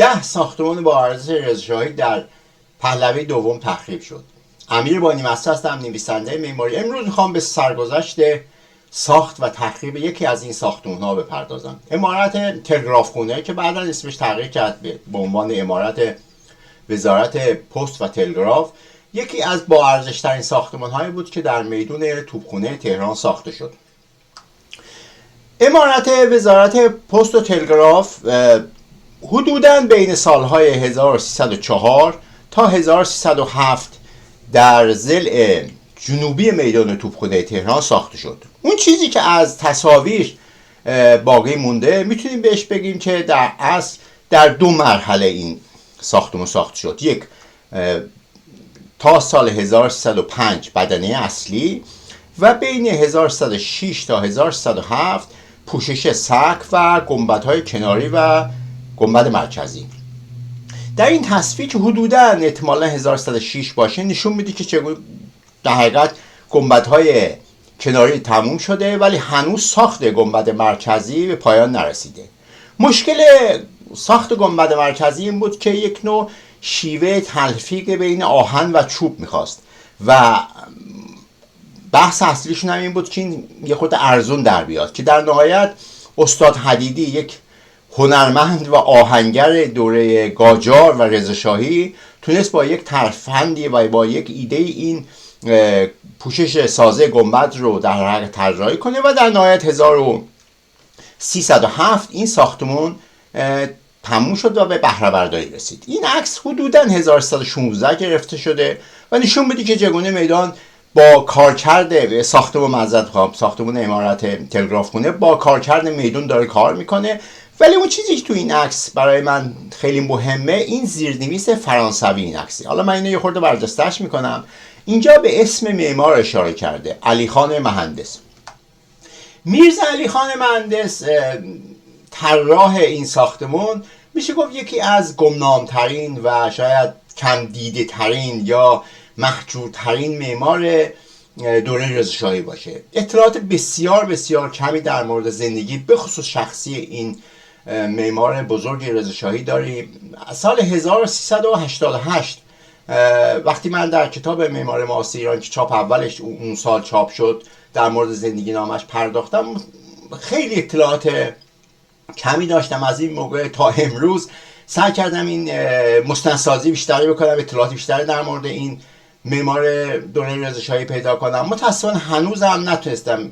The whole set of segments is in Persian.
10 ساختمان با ارزش رضاشاهی در پهلوی دوم تخریب شد. امیر بانی‌مسطر هستم، نویسنده معماری. امروز میخوام به سرگذشت ساخت و تخریب یکی از این ساختمان‌ها بپردازم. عمارت تلگرافخونه که بعداً اسمش تغییر کرد به عنوان عمارت وزارت پست و تلگراف، یکی از با ارزش‌ترین ساختمان‌هایی بود که در میدون توپخانه تهران ساخته شد. عمارت وزارت پست و تلگراف حدوداً بین سالهای 1304 تا 1307 در ضلع جنوبی میدان توپخانه تهران ساخته شد. اون چیزی که از تصاویر باقی مونده میتونیم بهش بگیم که در اصل در 2 مرحله این ساختمان ساخته شد. یک، تا سال 1305 بدنه اصلی و بین 1306 تا 1307 پوشش سقف و گنبدهای کناری و گنبد مرکزی. در این تصویر که حدوداً احتمالاً 1106 باشه نشون میده که چگونه در حقیقت گنبدهای کناری تموم شده ولی هنوز ساخت گنبد مرکزی به پایان نرسیده. مشکل ساخت گنبد مرکزی این بود که یک نوع شیوه تلفیق بین آهن و چوب میخواست و بحث اصلیشون هم این بود که این یه خود ارزون در بیاد، که در نهایت استاد حدیدی، یک هنرمند و آهنگر دوره قاجار و رضاشاهی، تونست با یک ترفندی و با یک ایده این پوشش سازه گنبد رو در حقیقت طراحی کنه و در نهایت 1307 این ساختمان تموم شد و به بهره برداری رسید. این عکس حدوداً 1116 گرفته شده و نشون میده که چگونه میدان با کارکرد ساختمان عمارت تلگرافخونه با کارکرد میدون داره کار میکنه. ولی اون چیزی که تو این عکس برای من خیلی مهمه این زیرنویس فرانسوی این عکسی. حالا من اینو یه خورده برجسته‌اش میکنم. اینجا به اسم معمار اشاره کرده، علیخان مهندس. میرزا علیخان مهندس طراح این ساختمان میشه گفت یکی از گمنامترین و شاید کم دیده ترین یا محجورترین معمار دوره رضاشاهی باشه. اطلاعات بسیار بسیار کمی در مورد زندگی به خصوص شخصی این معمار بزرگ رضاشاهی داریم. سال 1388 وقتی من در کتاب معمار معاصر ایران که چاپ اولش اون سال چاپ شد در مورد زندگی نامش پرداختم، خیلی اطلاعات کمی داشتم. از این موقع تا امروز سعی کردم این مستندسازی بیشتری بکنم، اطلاعات بیشتری در مورد این معمار دوره رضاشاهی پیدا کنم. متأسفانه هنوز هم نتونستم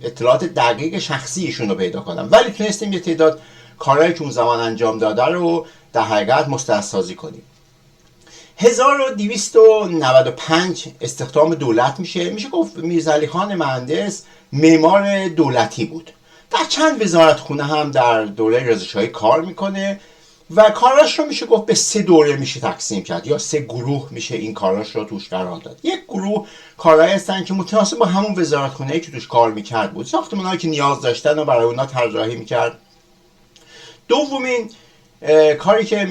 اطلاعات دقیق شخصی ایشون رو پیدا کنم، ولی تونستیم یه تعداد کارهایی که اون زمان انجام داده رو در حقیقت مستندسازی کنیم. 1295 استخدام دولت میشه گفت میرزا علیخان مهندس معمار دولتی بود. در چند وزارتخونه هم در دوره رضاشاهی کار میکنه و کاراش رو میشه گفت به 3 دوره میشه تقسیم کرد یا 3 گروه میشه این کاراش رو توش قرار داد. یک گروه کارهایی هستن که متناسب با همون وزارتخونه‌ای که توش کار میکرد بود، ساختمان‌هایی که نیاز داشتن و برای اونا طراحی میکرد. دومین کاری که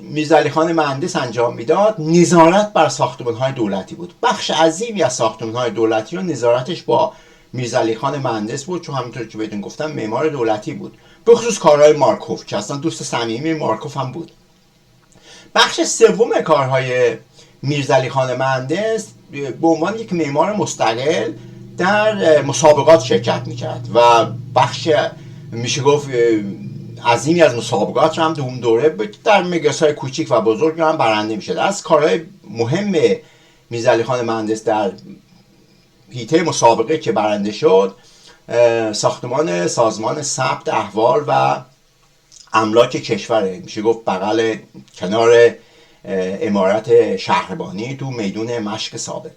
میرزا علیخان مهندس انجام میداد نظارت بر ساختمان‌های دولتی بود. بخش عظیمی از ساختمان‌های دولتی رو نظارتش با میرزا علیخان مهندس بود، چون همونطور که بهتون گفتم معمار دولتی بود، به خصوص کارهای مارکوف که اصلا دوست صمیمی مارکوف هم بود. بخش سوم کارهای میرزا علیخان مهندس به عنوان یک معمار مستقل در مسابقات شرکت میکرد و بخش میشه گفت عظیمی از مسابقات رو هم در اون دوره در مگس‌های کوچیک و بزرگ هم برنده میشد. از کارهای مهم میرزا علیخان مهندس در حیطه مسابقه که برنده شد ساختمان سازمان ثبت احوال و املاک کشور، میشه گفت بغل کنار عمارت شهربانی تو میدون مشک ثابت.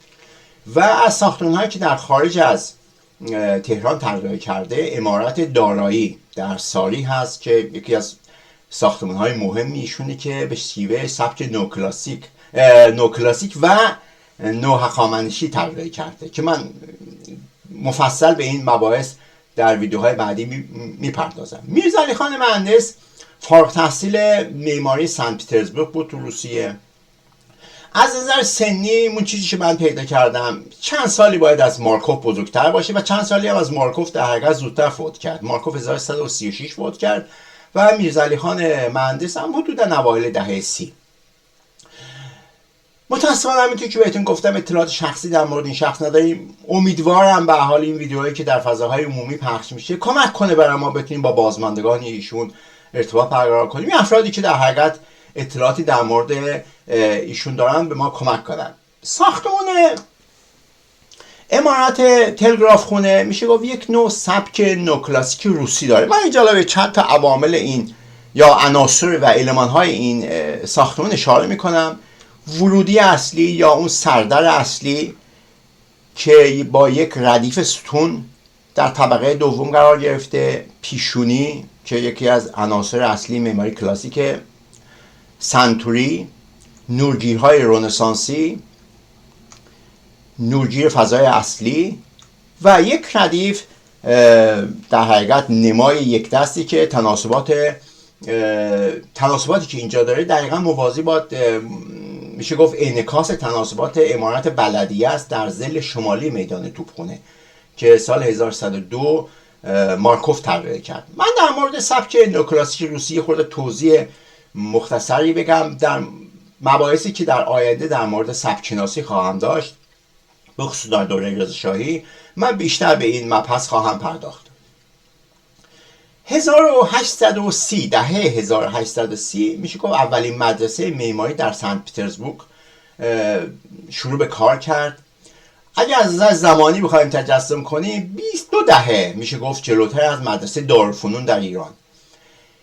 و از ساختمان‌هایی که در خارج از تهران طراحی کرده عمارت دارایی در ساری هست که یکی از ساختمان‌های مهمی ایشونه که به شیوه سبک نوکلاسیک و نوهخامنشی طراحی کرده که من مفصل به این مباحث در ویدیوهای بعدی میپردازم. میرزا علیخان مهندس فارغ التحصیل معماری سن پترزبورگ بود تو روسیه. از نظر سنی اون چیزی که من پیدا کردم چند سالی باید از مارکوف بزرگتر باشه و چند سالی هم از مارکوف در حقیقت زودتر فوت کرد. مارکوف 1136 فوت کرد و میرزاعلی خان مهندس هم حدودا اوایل دهه 30. متاسفانه همینطور که بهتون گفتم اطلاعات شخصی در مورد این شخص نداریم. امیدوارم به حال این ویدیوهایی که در فضاهای عمومی پخش میشه کمک کنه برای ما بتونیم با بازماندگان ایشون ارتباط برقرار کنیم. این افرادی که در حقیقت اطلاعاتی در مورد ایشون دارن به ما کمک کنن. ساختمان عمارت تلگراف خونه میشه گفت یک نوع سبک نوکلاسیک روسی داره. من اینجا به چند تا عوامل این یا عناصر و المان‌های این ساختمان اشاره میکنم. ورودی اصلی یا اون سردر اصلی که با یک ردیف ستون در طبقه دوم قرار گرفته، پیشونی که یکی از عناصر اصلی معماری کلاسیک، سنتوری، نورگیرهای رنسانسی، نورگیر فضای اصلی و یک ردیف در حقیقت نمای یک دستی که تناسباتی که اینجا داره دقیقا موازی با میشه گفت انعکاس تناسبات عمارت بلدیه است در ضلع شمالی میدان توپخانه که سال 1102 مارکوف طراحی کرد. من در مورد سبک نوکلاسیک روسی خورده توضیح مختصری بگم در مباحثی که در آینده در مورد سبک‌شناسی خواهم داشت، به خصوص در دوره رضا شاهی من بیشتر به این مبحث خواهم پرداخت. 1830 دهه 1830 میشه گفت اولین مدرسه معماری در سنت پترزبورگ شروع به کار کرد. اگر از نظر زمانی بخوایم تجسم کنیم 22 دهه میشه گفت جلوتر از مدرسه دارالفنون در ایران.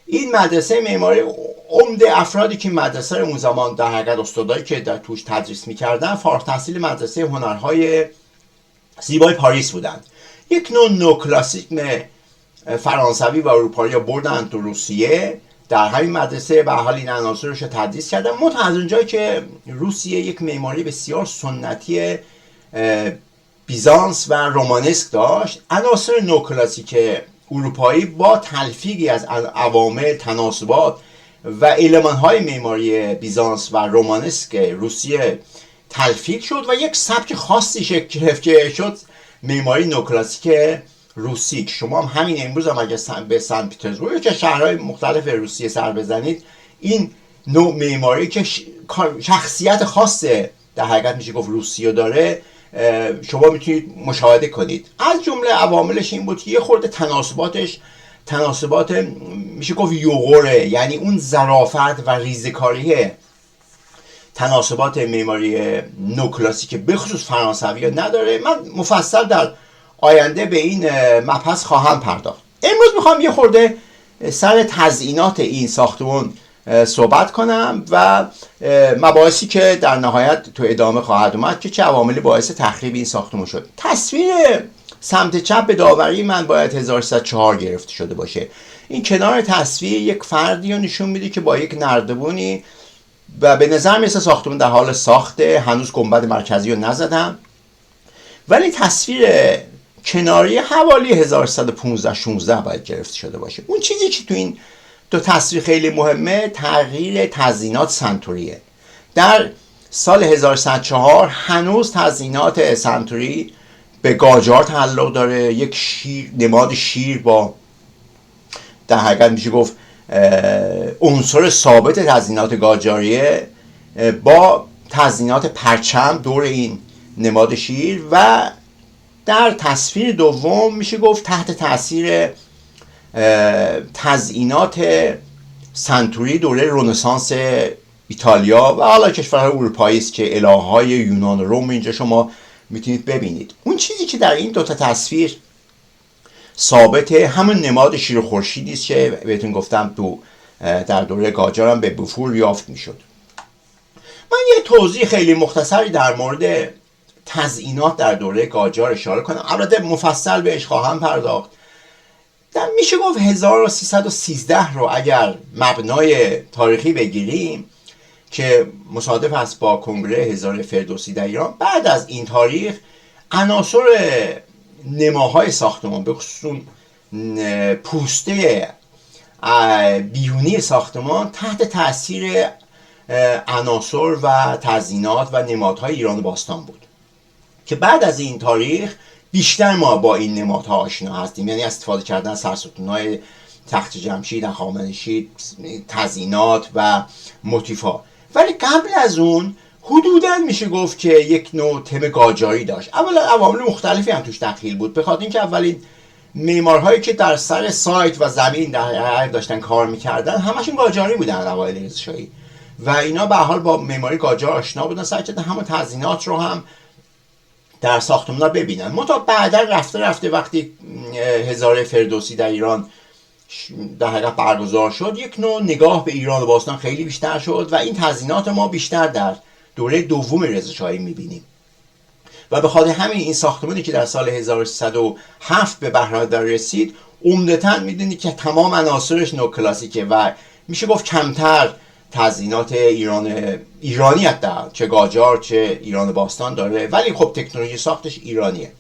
این مدرسه معماری عمده افرادی که مدرسه رو اون زمان در حقیقت استادایی که در توش تدریس میکردن فارغ التحصیل مدرسه هنرهای زیبای پاریس بودند. یک نوع نوکلاسیسم فرانسوی و اروپایی بردن تو روسیه، در همین مدرسه به حال این عناصرش تدریس کردن. منتها از اونجایی که روسیه یک معماری بسیار سنتی بیزانس و رومانسک داشت، عناصر نوکلاسیک اروپایی با تلفیقی از عوامل، تناسبات و المان‌های معماری بیزانس و رومانسک روسیه تلفیق شد و یک سبک خاصی شکل گرفت که شد معماری نوکلاسیک روسی. شما هم همین امروز هم اگه به سن پترزبورگ که شهرهای مختلف روسیه سر بزنید، این نوع معماری که شخصیت خاص در حقیقت میشه گفت روسیه داره شما میتونید مشاهده کنید. از جمله عواملش این بود که یه خورده تناسبات میشه گفت یوغوره، یعنی اون ظرافت و ریزکاری تناسبات معماری نوکلاسیک به خصوص فرانسوی نداره. من مفصل در آینده به این مبحث خواهم پرداخت. امروز میخوام یه خورده سر تزیینات این ساختمان صحبت کنم و مباحثی که در نهایت تو ادامه خواهد اومد که چه عواملی باعث تخریب این ساختمان شد. تصویر سمت چپ به داوری من باید 1304 گرفته شده باشه. این کنار تصویر یک فردی رو نشون میده که با یک نردبونی و به نظر میرسه ساختمان در حال ساخته، هنوز گنبد مرکزی رو نزدم، ولی تصویر کناری حوالی 1115-16 باید گرفته شده باشه. اون چیزی که تو این دو تصویر خیلی مهمه تغییر تزیینات سنتوریه. در سال 1104 هنوز تزیینات سنتوری به گاجار تعلق داره، یک نماد شیر با در حقیقت میشه گفت عنصر ثابت تزیینات گاجاریه با تزیینات پرچم دور این نماد شیر و در تصویر دوم میشه گفت تحت تاثیر تزیینات سنتوری دوره رنسانس ایتالیا و حالا کشورهای اروپایی است که الهه‌های یونان و روم اینجا شما میتونید ببینید. اون چیزی که در این دوتا تصویر ثابته همون نماد شیر و خورشیدی است که بهتون گفتم تو در دوره قاجار هم به بوفور یافت میشد. من یه توضیح خیلی مختصری در مورد تزیینات در دوره قاجار اشاره کنم، البته مفصل بهش خواهم پرداخت. در میشه گفت 1313 رو اگر مبنای تاریخی بگیریم که مصادف است با کنگره هزار فردوسی در ایران، بعد از این تاریخ عناصر نماهای ساختمان به خصوص پوسته بیرونی ساختمان تحت تاثیر عناصر و تزیینات و نمادهای ایران باستان بود که بعد از این تاریخ بیشتر ما با این نمادها آشنا هستیم، یعنی استفاده کردن سرستونهای تخت جمشید، هخامنشی، تزیینات و موتیفا. ولی قبل از اون حدوداً میشه گفت که یک نوع تم قاجاری داشت. اولا عوامل مختلفی هم توش دخیل بود، به خاطر اینکه اولین معمارهایی که در سر سایت و زمین در داشتن کار میکردن همشون قاجاری بودن اوایل رضاشاهی و اینا به حال با معماری قاجار آشنا بودن، سعی کردن همون تزیینات رو هم در ساختمان‌ها ببینن. منتها بعدا رفته وقتی هزاره فردوسی در ایران در حقیقت برگزار شد، یک نوع نگاه به ایران باستان خیلی بیشتر شد و این تزیینات ما بیشتر در دوره دوم رضاشاهی میبینیم و به خاطر همین این ساختمانی که در سال 1307 به بهره‌دار رسید عمدتاً میدونید که تمام عناصرش نوکلاسیکه و میشه گفت کمتر تزیینات ایرانی حتی چه قاجار چه ایران باستان داره، ولی خب تکنولوژی ساختش ایرانیه.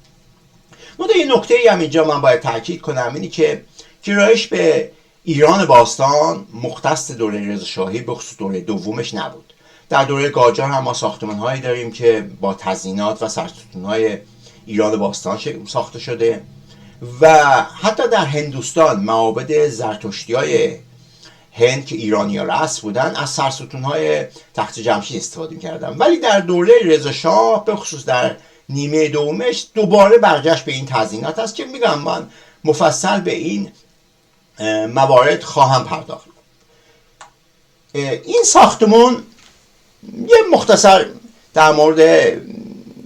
منتها یه نکته‌ای هم اینجا من باید تاکید کنم، اینی که گرایش به ایران باستان مختص دوره رضاشاهی به خصوص دوره دومش نبود. در دوره قاجار هم ما ساختمان‌هایی داریم که با تزیینات و سرستون‌های ایران باستان ساخته شده و حتی در هندوستان معابد زرتشتی‌های هند که ایرانی‌ها رأس بودن از سرستون‌های تخت جمشید استفاده می‌کردن. ولی در دوره رضاشاه به خصوص در نیمه دومش دوباره برگشت به این تزیینات است که میگم من مفصل به این موارد خواهم پرداخت. این ساختمون یه مختصر در مورد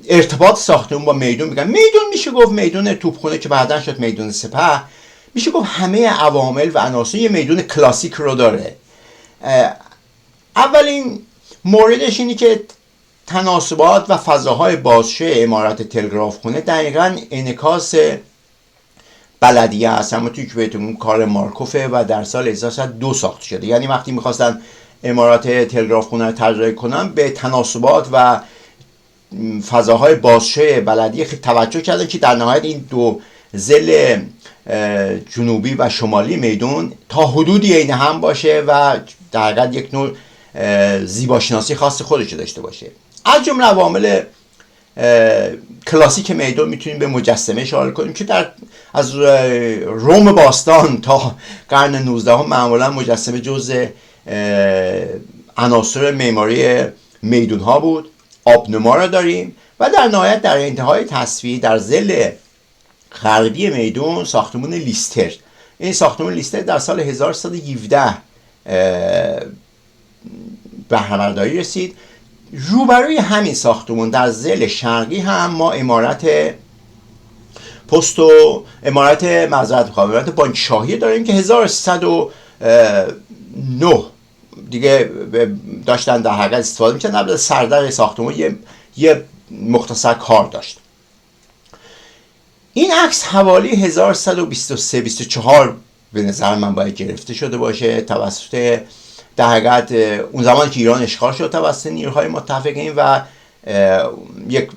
ارتباط ساختمون با میدون میگم. میدون میشه گفت میدون توپخونه که بعداً شد میدون سپه، میشه گفت همه عوامل و عناصر یه میدون کلاسیک رو داره. اولین موردش اینه که تناسبات و فضاهای بازشه عمارت تلگراف خونه دقیقاً انعکاس بلدیه هست، اما توی که بهتون کار مارکوفه و در سال 1302 ساخته شده. یعنی وقتی میخواستن عمارت تلگراف خونه رو طراحی کنن به تناسبات و فضاهای بازشه بلدیه خیلی توجه کردن که در نهایت این دو ضلع جنوبی و شمالی میدون تا حدودی عین هم باشه و در حقیقت یک نوع زیباشناسی خاص خودش داشته باشه. از جمله عوامل کلاسیک میدون میتونیم به مجسمه اشاره کنیم که از روم باستان تا قرن 19 معمولا مجسمه جزء عناصر معماری میدون ها بود. آبنما را داریم و در نهایت در انتهای تصویر در ضلع غربی میدون ساختمان لیستر. این ساختمان لیستر در سال 1317 بهره‌برداری رسید. روبروی همین ساختمان در ضلع شرقی هم ما امارت پست و امارت بانک شاهی داریم که 1309 دیگه داشتن در حقیقت استفاده میکنن. البته سردر ساختمان یه مختصر کار داشت. این عکس حوالی 1123-24 به نظر من باید گرفته شده باشه توسط در حقیقت اون زمان که ایران اشغال شد توسط نیروهای متفقین و یک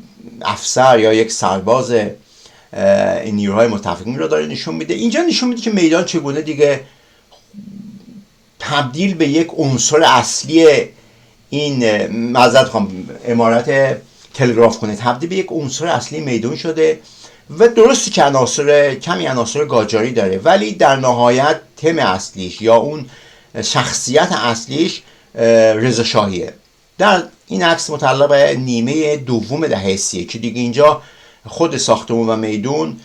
افسر یا یک سرباز این نیروهای متفقین رو داره نشون میده. اینجا نشون میده که میدان چگونه دیگه تبدیل به یک عنصر اصلی این عمارت تلگراف خونه تبدیل به یک عنصر اصلی میدون شده و درستی که کمی عناصر قاجاری داره، ولی در نهایت تم اصلیش یا اون شخصیت اصلیش رضاشاهیه. در این عکس متعلق به نیمه دوم دهه 30 که دیگه اینجا خود ساختمان و میدون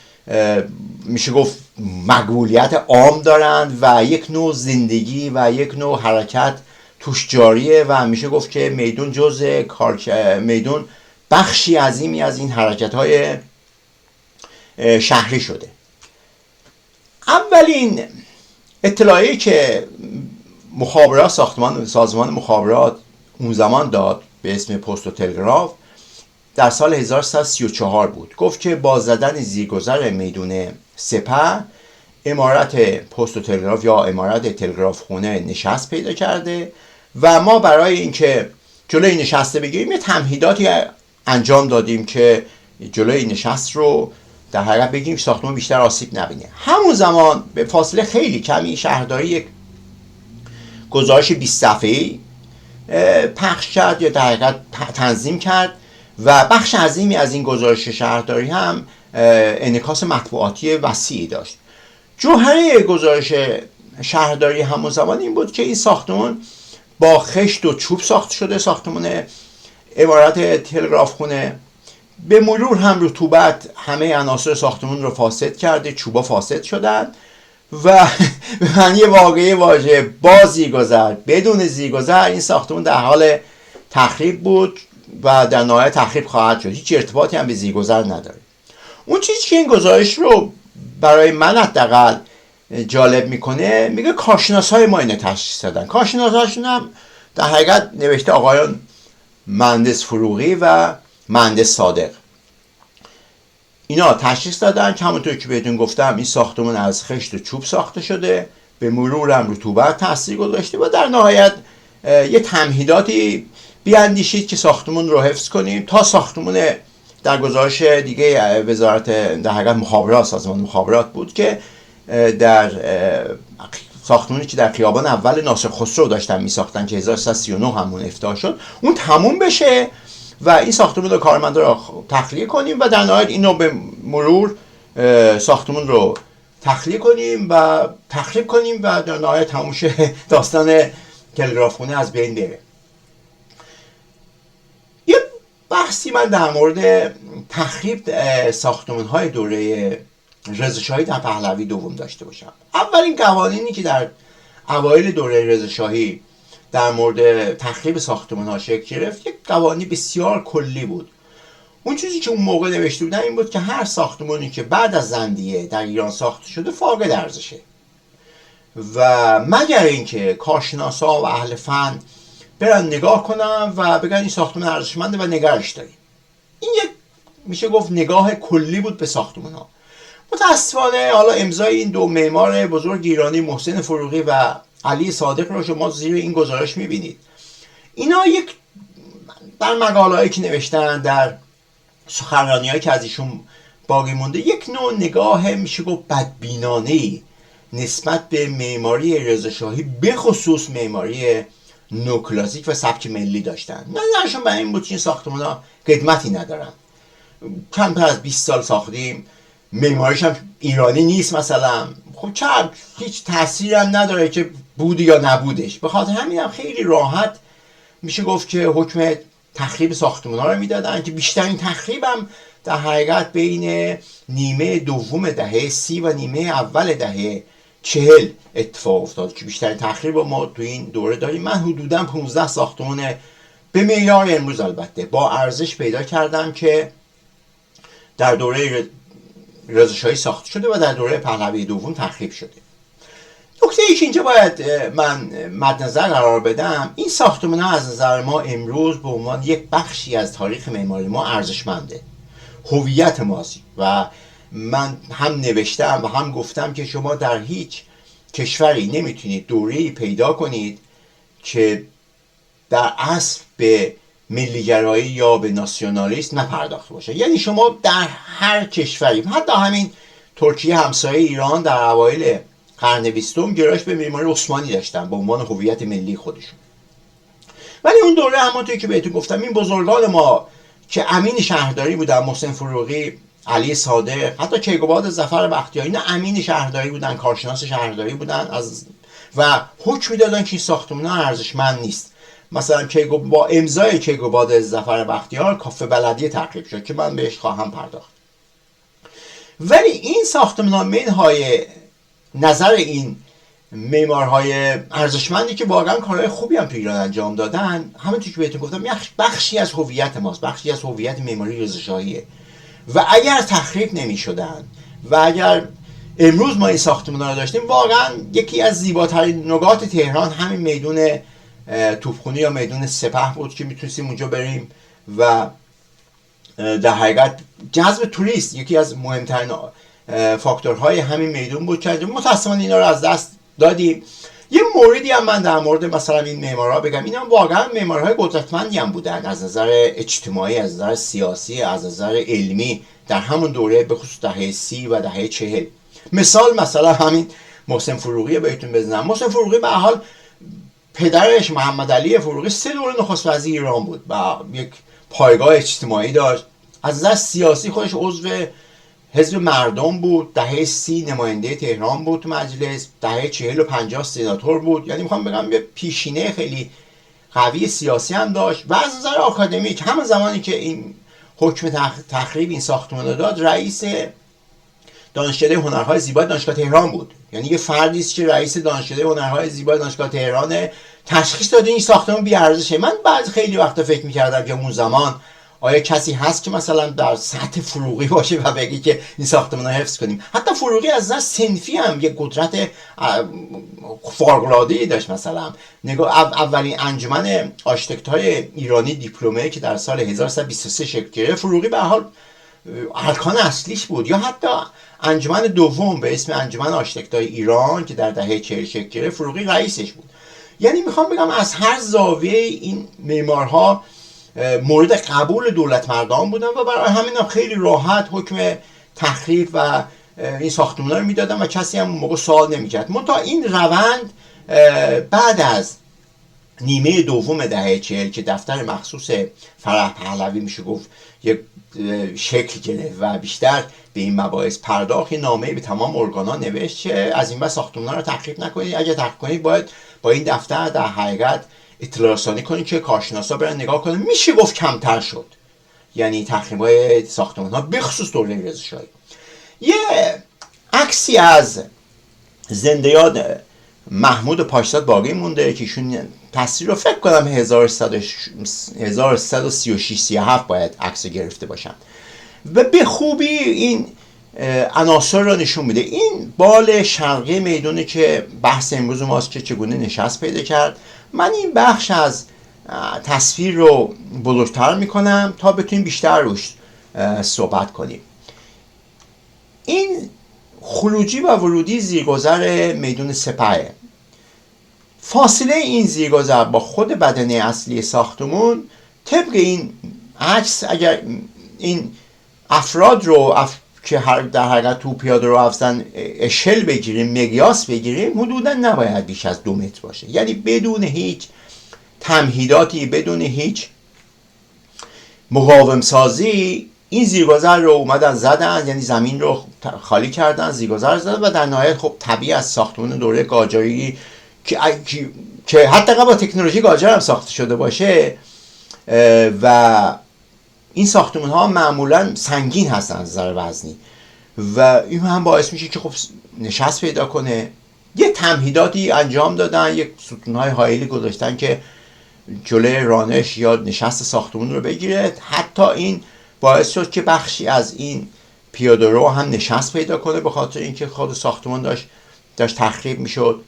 میشه گفت مقبولیت عام دارند و یک نوع زندگی و یک نوع حرکت توش جاریه و میشه گفت که میدون میدون بخشی عظیمی از این حرکت‌های شهری شده. اولین اطلاعی که سازمان مخابرات اون زمان داد به اسم پست و تلگراف در سال 1334 بود. گفت که با زدن زیرگذر میدون سپه امارت پست و تلگراف یا امارت تلگراف خونه نشست پیدا کرده و ما برای اینکه جلوی نشست بگیریم یه تمهیداتی انجام دادیم که جلوی نشست رو در حقیقت بگیریم ساختمان بیشتر آسیب نبینه. همون زمان به فاصله خیلی کمی شهرداری یک گزارش 20 صفحه‌ای پخش کرد یا در حقیقت تنظیم کرد و بخش عظیمی از این گزارش شهرداری هم انعکاس مطبوعاتی وسیعی داشت. جوهره گزارش شهرداری همون زمان این بود که این ساختمان با خشت و چوب ساخته شده، ساختمان عمارت تلگراف خونه. به مرور هم رطوبت همه عناصر ساختمان رو فاسد کرده، چوبا فاسد شدن و به معنی واقعی واژه با زیرگذر بدون زیرگذر این ساختمان در حال تخریب بود و در نهایت تخریب خواهد شد. هیچ ارتباطی هم به زیرگذر نداره. اون چیزی که این گزارش رو برای من حداقل جالب میکنه، میگه کارشناسای ما اینو تشخیص دادن. کارشناساشون هم در حقیقت نوشته آقایان مهندس فروغی و مهندس صادق. اینا تشخیص دادن که همونطور که بهتون گفتم این ساختمان از خشت و چوب ساخته شده، به مرور هم رطوبت تاثیر گذاشته و در نهایت یه تمهیداتی بیاندیشید که ساختمان رو حفظ کنیم تا ساختمان در گزارش دیگه وزارت در حقیقت مخابرات، سازمان مخابرات بود که در ساختمانی که در خیابان اول ناصر خسرو داشتن میساختن که 1339 همون افتتاح شد، اون تموم بشه و این ساختمان رو کارمندا رو تخلیه کنیم و در نهایت اینو به مرور ساختمان رو تخلیه کنیم و تخریب کنیم و در نهایت تموم شه، داستان تلگراف خونه از بین بره. یه بحثی من در مورد تخریب ساختمان‌های دوره رضاشاهی در پهلوی دوم داشته باشم. اولین قوانینی که در اوایل دوره رضاشاهی در مورد تخریب ساختمان‌ها شکل گرفت یک قوانین بسیار کلی بود. اون چیزی که اون موقع نوشته بودن این بود که هر ساختمانی که بعد از زندیه در ایران ساخته شده فاقد ارزشه و مگر اینکه کارشناسا و اهل فن برن نگاه کنن و بگن این ساختمان ارزشمنده و نگرش داریم. این یک میشه گفت نگاه کلی بود به ساختمان‌ها. متاسفانه حالا امضای این دو معمار بزرگ ایرانی محسن فروغی و علی صادق رو شما زیر این گزارش میبینید. اینا یک در مقاله‌ای که نوشتن، در سخنرانی‌هایی که از ایشون باقی مونده، یک نوع نگاه میشه گفت بدبینانه‌ای نسبت به معماری رضاشاهی به خصوص معماری نوکلاسیک و سبک ملی داشتن. نظرشون بر این بود که این ساختمان‌ها قدمتی ندارن، کمتر از 20 سال ساختیم، معماریش هم ایرانی نیست مثلا، خب چه هیچ تأثیری هم نداره که بود یا نبودش. به خاطر همین هم خیلی راحت میشه گفت که حکم تخریب ساختمان‌ها رو میدادن که بیشترین تخریب هم در حقیقت بین نیمه دوم دهه 30 و نیمه اول دهه 40 اتفاق افتاد که بیشترین تخریب ما تو این دوره داریم. من حدوداً 15 ساختمان به معیار امروز البته با ارزش پیدا کردم که در دوره رضاشاهی ساخته شده و در دوره پهلوی دوم تخریب شده. نکته ای که اینجا باید من مد نظر قرار بدم، این ساختمان‌ها از نظر ما امروز به عنوان یک بخشی از تاریخ معماری ما ارزشمنده، هویت ماست و من هم نوشتم و هم گفتم که شما در هیچ کشوری نمیتونید دوره‌ای پیدا کنید که در اصل به ملیگرایی یا به ناسیونالیسم نپرداخته باشه. یعنی شما در هر کشوری، حتی همین ترکیه همسایه ایران در اوایل قرن 20 گرایش به معماری عثمانی داشتن به عنوان هویت ملی خودشون. ولی اون دوره همونطور که بهتون گفتم این بزرگان ما که امین شهرداری بودن، محسن فروغی، علی صادق، حتی کیقوباد ظفر بختیاری، اینا امین شهرداری بودن، کارشناس شهرداری بودن و حکم میدادن که این ساختمان‌ها ارزشمند نیست. مثلا با امضای کیقوباد ظفر بختیار کافه بلدیه تخریب شد که من بهش خواهم پرداخت. ولی این ساختمان‌ها منهای نظر این معمارهای ارزشمندی که واقعا کارهای خوبی هم تو ایران انجام دادن، همونطور که بهتون گفتم بخشی از هویت ماست، بخشی از هویت معماری رضاشاهیه و اگر تخریب نمی‌شدن و اگر امروز ما این ساختمان‌ها رو داشتیم، واقعا یکی از زیباترین نقاط تهران همین میدون توپخونه یا میدون سپه بود که میتونستیم اونجا بریم و در حقیقت جذب توریست یکی از مهمترین فاکتورهای همین میدون بود که متاسفانه اینا رو از دست دادیم. یه موردی هم من در مورد مثلا این معمارها بگم، اینا واقعا معمارهای قدرتمندی هم بودن از نظر اجتماعی، از نظر سیاسی، از نظر علمی در همون دوره، به خصوص دهه 30 و دهه 40. مثلا همین محسن فروغی بهتون بزنم. محسن فروغی به حال پدرش محمد علی فروغی 3 دوره نخست وزیر ایران بود و یک پایگاه اجتماعی داشت. از نظر سیاسی خودش عضو حزب مردم بود، دهه 30 نماینده تهران بود تو مجلس، دهه 40 و 50 سناتور بود. یعنی میخوام بگم یه پیشینه خیلی قوی سیاسی هم داشت. و از نظر آکادمیک همون زمانی که این حکم تخریب این ساختمان رو داد، رئیس دانشکده هنرهای زیبای دانشگاه تهران بود. یعنی یه فردی است که رئیس دانشکده هنرهای زیبای دانشگاه تهران، تشخیص داده این ساختمان بی‌ارزشه. من بعد خیلی وقتا فکر می‌کردم که اون زمان آیا کسی هست که مثلا در سطح فروغی باشه و بگی که این ساختمان رو حفظ کنیم؟ حتی فروغی از نظر صنفی هم یک قدرت فوق‌العاده‌ای داشت. مثلا نگاه اولین انجمن آرشیتکت‌های ایرانی دیپلمه که در سال 1323 شکل گرفت، فروغی به هر حال ارکان اصلیش بود. یا حتی انجمن دوم به اسم انجمن آرشیتکت‌های ایران که در دهه 40 شکل گرفت، فروغی رئیسش بود. یعنی میخوام بگم از هر زاویه این معمارها مورد قبول دولت مردان بودن و برای همین هم خیلی راحت حکم تخریب و این ساختمان‌ها رو میدادن و کسی هم اون موقع سوال نمیکرد. منتها این روند بعد از نیمه دوم دهه 40 که دفتر مخصوص فرح پهلوی میشه گفت یک شکل گرفت و بیشتر به این مباحث پرداخت، نامه‌ای به تمام ارگان‌ها نوشت که از این بعد ساختمان‌ها رو تخریب نکنید، اگه تخریب کنید باید با این دفتر در حقیقت اطلاع رسانی کنید که کارشناسا برن نگاه کنن. میشه گفت کمتر شد یعنی تخریب‌های ساختمان‌ها به خصوص دوره رضاشاهی. یه عکسی از زنده یاد محمود پاشزاد باقی مونده که ایشون تصویر رو فکر کنم 1336-37 باید عکس گرفته باشن و به خوبی این عناصر رو نشون میده. این بال شرقی میدونه که بحث امروز ماست که چگونه نشست پیدا کرد. من این بخش از تصویر رو بزرگتر میکنم تا بتونیم بیشتر روش صحبت کنیم. این خروجی و ورودی زیرگذر میدون سپهه. فاصله این زیرگذر با خود بدنه اصلی ساختمون طبق این عکس، اگر این افراد رو که در حقیقت تو پیاده رو افزن اشل بگیریم، مقیاس بگیریم، حدودا نباید بیش از 2 متر باشه. یعنی بدون هیچ تمهیداتی، بدون هیچ مقاوم سازی این زیرگذر رو اومدن زدن، یعنی زمین رو خالی کردن، زیرگذر زدن و در نهایت خب طبیعی از ساختمان دوره قاجاری که حتی با تکنولوژی قاجار هم ساخته شده باشه و این ساختمان ها معمولا سنگین هستن از نظر وزنی و این هم باعث میشه که خب نشست پیدا کنه. یه تمهیداتی انجام دادن، یک ستونهای هایلی گذاشتن که جلوی رانش یا نشست ساختمان رو بگیره. حتی این باعث شد که بخشی از این پیاده رو هم نشست پیدا کنه به خاطر اینکه خود ساختمان داشت تخریب میشد.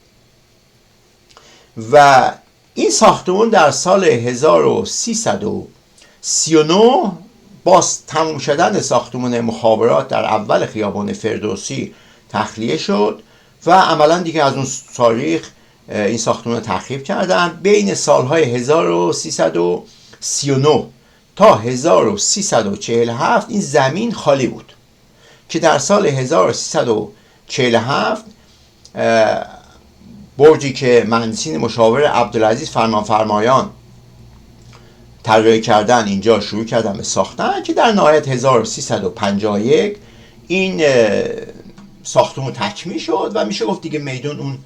و این ساختمان در سال 1339 با تموم شدن ساختمان مخابرات در اول خیابان فردوسی تخلیه شد و عملا دیگه از اون تاریخ این ساختمان رو تخریب کردن. بین سالهای 1339 تا 1347 این زمین خالی بود که در سال 1347 برجی که مهندسین مشاور عبدالعزیز فرمانفرمایان طراحی کردن اینجا شروع کردن به ساختن که در نهایت 1351 این ساختمون تکمیل شد و میشه گفت دیگه میدون اون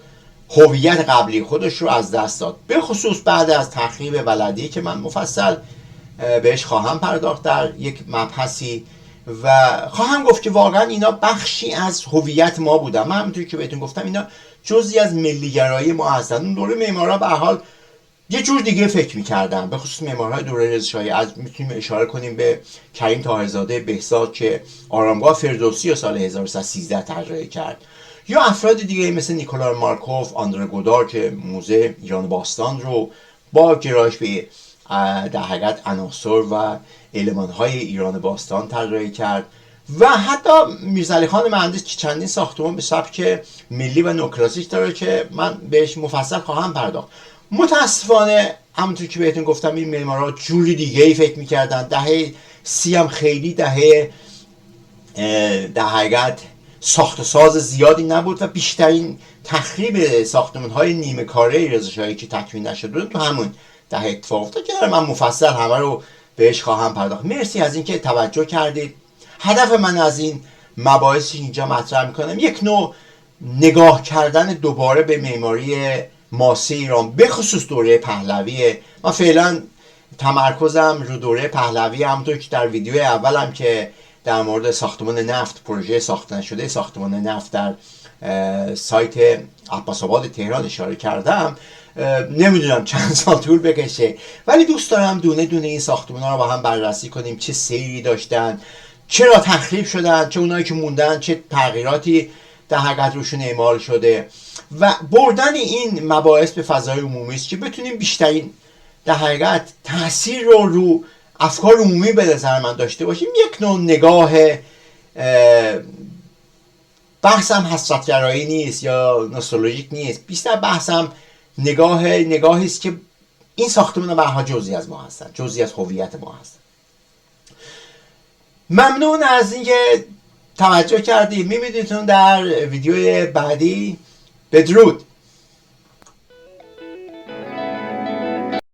هویت قبلی خودش رو از دست داد، به خصوص بعد از تخریب بلدی که من مفصل بهش خواهم پرداخت در یک مبحثی و خواهم گفت که واقعا اینا بخشی از هویت ما بودن. من همونطوری که بهتون گفتم اینا جزئی از ملیگرایی ما هستن. اون دوره معمارا به هر حال یه جور دیگه فکر می‌کردن، به خصوص معمارهای دوره رضاشاهی. از میتونیم اشاره کنیم به کریم طاهرزاده بهزاد که آرامگاه فردوسی رو سال 1313 طراحی کرد، یا افراد دیگه مثل نیکولا مارکوف، آندره گودار که موزه ایران باستان رو با گرایش به در حقیقت عناصر و المان‌های ایران باستان طراحی کرد، و حتی میرزاعلی خان مهندس که چندین ساختمان به سبک ملی و نوکلاسیک داره که من بهش مفصل خواهم پرداخت. متاسفانه همونطور که بهتون گفتم این معمارا جوری دیگه ای فکر میکردن. دهه 30 هم خیلی دهه در حقیقت ساخت و ساز زیادی نبود و بیشترین تخریب ساختمان‌های نیمه کاره رضاشاهی که تکمیل نشده بود تو همون دهه اتفاق افتاد که من مفصل همه رو بهش خواهم پرداخت. مرسی از اینکه توجه کردید. هدف من از این مباحثی اینجا مطرح میکنم. یک نوع نگاه کردن دوباره به معماری معاصر ایران به خصوص دوره پهلویه. من فعلا تمرکزم رو دوره پهلوی، همونطور که در ویدیو اولم که در مورد ساختمان نفت، پروژه ساخته نشده ساختمان نفت در سایت عباس‌آباد تهران اشاره کردم. نمیدونم چند سال طول بکشه، ولی دوست دارم دونه دونه این ساختمان ها رو با هم بررسی کنیم، چه سیری داشتن، چرا تخریب شدن، چه اونایی که موندن چه تغییراتی در حقیقت روشون اعمال شده و بردن این مباحث به فضای عمومی است که بتونیم بیشترین در حقیقت تاثیر رو افکار عمومی به نظر من داشته باشیم. یک نوع نگاه بحثم حسرت‌گرایی نیست یا نوستالژیک نیست، بیشتر بحثم نگاهی است که این ساختمان برها جزئی از ما هستن، جزئی از هویت ما هستن. ممنون از اینکه توجه کردید. میبینیدتون در ویدیو بعدی. بدرود.